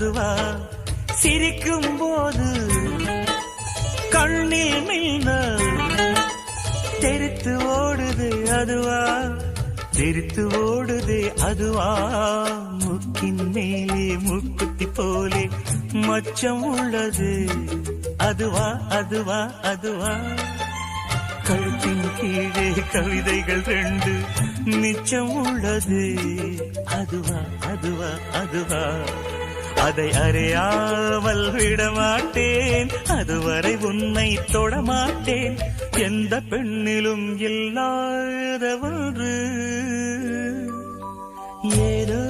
அதுவா சிரிக்கும் போது கண்ணில் மின்னல் தெரித்து ஓடுது அதுவா தெரித்து ஓடுது அதுவா முக்கின் மேலே முக்குத்தி போலே மச்சம் உள்ளது அதுவா அதுவா அதுவா கழுத்தின் கீழே கவிதைகள் 2 மிச்சம் உள்ளது அதுவா அதுவா அதுவா அதை அறியாமல் விடமாட்டேன் அதுவரை உன்னை தொடமாட்டேன் எந்த பெண்ணிலும் இல்லாத ஒன்று ஏதோ